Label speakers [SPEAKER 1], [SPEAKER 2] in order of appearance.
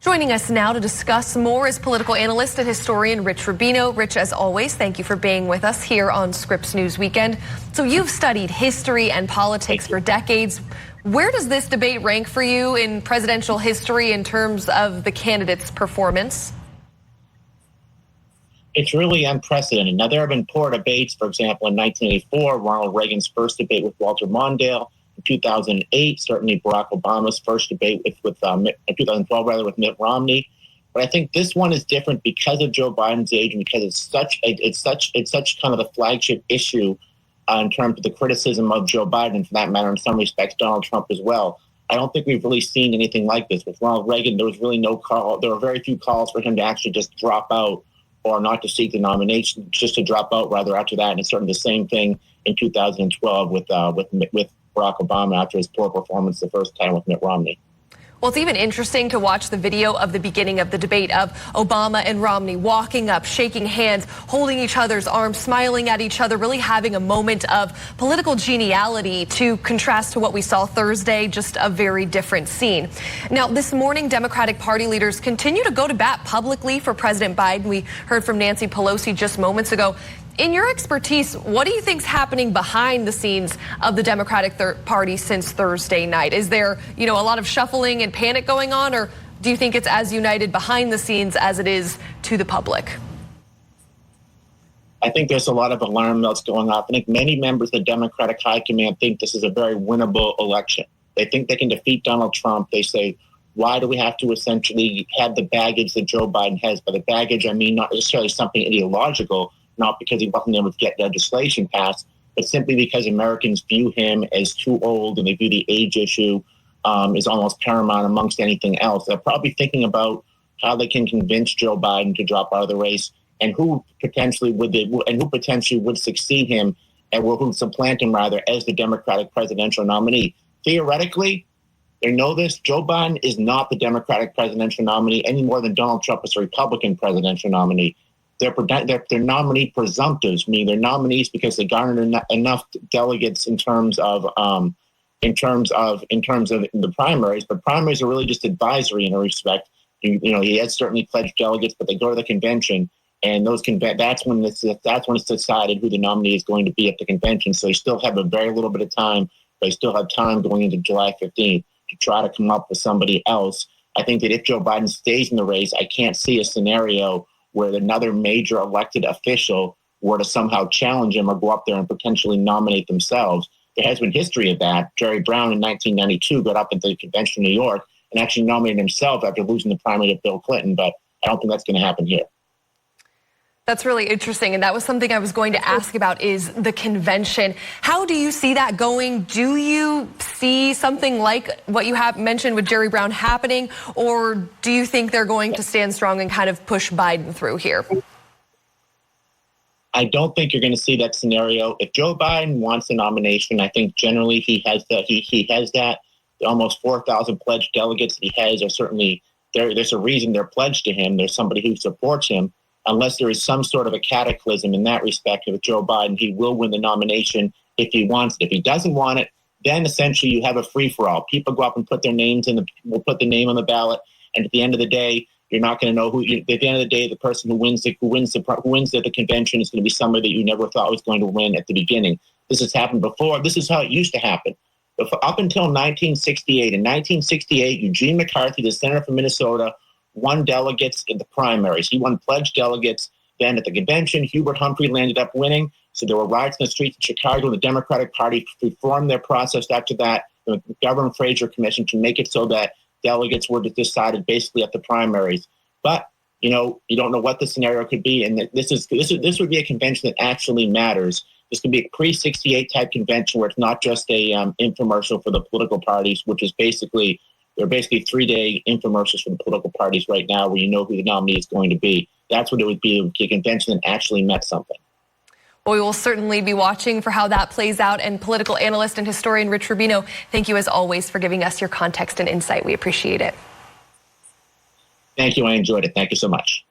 [SPEAKER 1] Joining us now to discuss more is political analyst and historian Rich Rubino. Rich, as always, thank you for being with us here on Scripps News Weekend. So you've studied history and politics for decades. Where does this debate rank for you in presidential history in terms of the candidate's performance?
[SPEAKER 2] It's really unprecedented. Now, there have been poor debates, for example, in 1984, Ronald Reagan's first debate with Walter Mondale. In 2008, certainly Barack Obama's first debate with 2012 rather with Mitt Romney. But I think this one is different because of Joe Biden's age and because it's such kind of the flagship issue in terms of the criticism of Joe Biden, and for that matter, in some respects, Donald Trump as well. I don't think we've really seen anything like this. With Ronald Reagan, there was really no call. There were very few calls for him to actually just drop out or not to seek the nomination, just to drop out rather after that. And it's certainly the same thing in 2012 with Barack Obama after his poor performance the first time with Mitt Romney.
[SPEAKER 1] Well, it's even interesting to watch the video of the beginning of the debate of Obama and Romney walking up, shaking hands, holding each other's arms, smiling at each other, really having a moment of political geniality to contrast to what we saw Thursday, just a very different scene. Now, this morning, Democratic Party leaders continue to go to bat publicly for President Biden. We heard from Nancy Pelosi just moments ago. In your expertise, what do you think's happening behind the scenes of the Democratic Party since Thursday night? Is there, a lot of shuffling and panic going on, or do you think it's as united behind the scenes as it is to the public?
[SPEAKER 2] I think there's a lot of alarm bells going off. I think many members of the Democratic High Command think this is a very winnable election. They think they can defeat Donald Trump. They say, why do we have to essentially have the baggage that Joe Biden has? By the baggage, I mean not necessarily something ideological, not because he wasn't able to get legislation passed, but simply because Americans view him as too old and they view the age issue is almost paramount amongst anything else. They're probably thinking about how they can convince Joe Biden to drop out of the race and who potentially would succeed him and who supplant him rather as the Democratic presidential nominee. Theoretically, they know this. Joe Biden is not the Democratic presidential nominee any more than Donald Trump is the Republican presidential nominee. They're nominee presumptives, meaning they're nominees because they garnered enough delegates in terms of the primaries. But primaries are really just advisory in a respect. He has certainly pledged delegates, but they go to the convention, and that's when it's decided who the nominee is going to be at the convention. So they still have a very little bit of time. They still have time going into July 15th to try to come up with somebody else. I think that if Joe Biden stays in the race, I can't see a scenario where another major elected official were to somehow challenge him or go up there and potentially nominate themselves. There has been history of that. Jerry Brown in 1992 got up at the convention in New York and actually nominated himself after losing the primary to Bill Clinton, but I don't think that's going to happen here.
[SPEAKER 1] That's really interesting, and that was something I was going to ask about is the convention. How do you see that going? Do you see something like what you have mentioned with Jerry Brown happening, or do you think they're going to stand strong and kind of push Biden through here?
[SPEAKER 2] I don't think you're going to see that scenario. If Joe Biden wants a nomination, I think generally he has that. He has that. The almost 4,000 pledged delegates that he has are certainly there. There's a reason they're pledged to him. There's somebody who supports him. Unless there is some sort of a cataclysm in that respect with Joe Biden, he will win the nomination if he wants it. If he doesn't want it, then essentially you have a free-for-all. People go up and put their names will put the name on the ballot, and at the end of the day, you're not going to know who. At the end of the day, the person who wins at the convention is going to be somebody that you never thought was going to win at the beginning. This has happened before. This is how it used to happen. But up until 1968, in 1968, Eugene McCarthy, the senator from Minnesota, won delegates in the primaries. He won pledged delegates. Then at the convention, Hubert Humphrey ended up winning. So there were riots in the streets of Chicago. The Democratic Party reformed their process after that. The Governor Fraser Commission to make it so that delegates were decided basically at the primaries. But you don't know what the scenario could be, and this would be a convention that actually matters. This could be a pre-68 type convention where it's not just a infomercial for the political parties, which is basically. They're basically 3-day infomercials for the political parties right now where you know who the nominee is going to be. That's what it would be, a convention that actually meant something.
[SPEAKER 1] Well, we will certainly be watching for how that plays out. And political analyst and historian Rich Rubino, thank you as always for giving us your context and insight. We appreciate it.
[SPEAKER 2] Thank you. I enjoyed it. Thank you so much.